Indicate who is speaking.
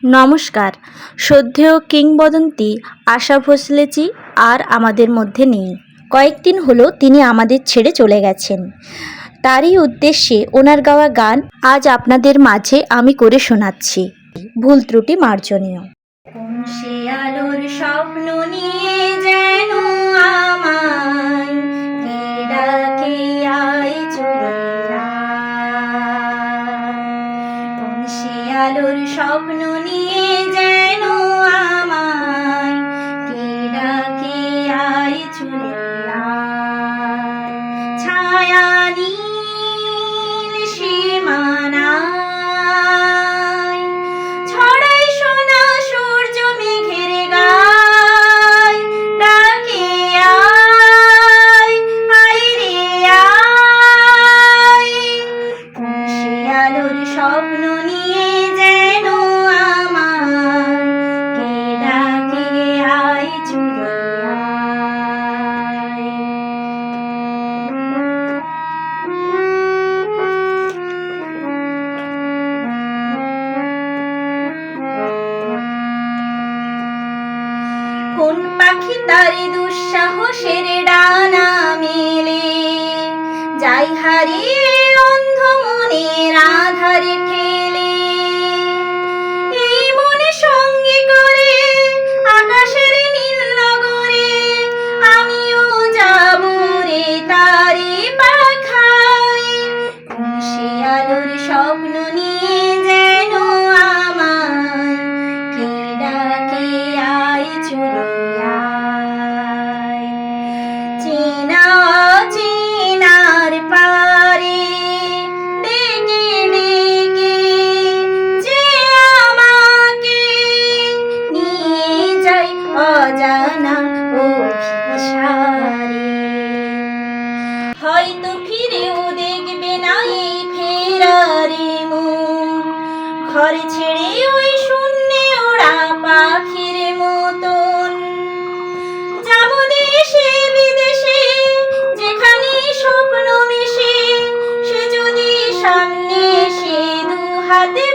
Speaker 1: নমস্কার। শ্রদ্ধেয় কিংবদন্তি আশা ভোঁসলেজি আর আমাদের মধ্যে নেই। কয়েকদিন হলো তিনি আমাদের ছেড়ে চলে গেছেন। তারই উদ্দেশ্যে ওনার গাওয়া গান আজ আপনাদের মাঝে আমি করে শোনাচ্ছি। ভুল ত্রুটি মার্জনীয়। কোন সে আলোর স্বপ্ন নিয়ে যেন আমায় কে ডাকে আয় চুড়িয়া। কোন সে আলোর স্বপ্ন নিয়ে যেন আমায় কে ডাকে আয় চুড়িয়া। ছায়া নীল সীমানায় ছড়াই সোনা সূর্য মেঘের গায়। ডাকে আয় আয় রে আয়। কোন সে আলোর স্বপ্ন নিয়ে যেন আমায় কে ডাকে আয় চুড়িয়া। কোন পাখি তার দুঃসাহসের ডানা মেলে যাই হারিয়ে অন্ধ মনের আধারে ঠেলে। এই মনে সঙ্গে করে আকাশের নীল নগরে আমিও যাব রে তারি পাখায়। কোন সে আলোর স্বপ্ন নিয়ে যেন আমায় কে ডাকে আয় চুড়িয়া। চেনা অচেনার পারে ডেকে ডেকে যে আমাকে নিয়ে যায় অজানা অভিসারে। হয়তো ফিরেও দেখবে না এই ফেরারে মন, ঘর ছেড়ে ওই শূন্যে ওড়া পাখির মতন। যাব দেশে বিদেশে যেখানে স্বপ্ন মেশে, সে যদি সামনে সে দু হাতে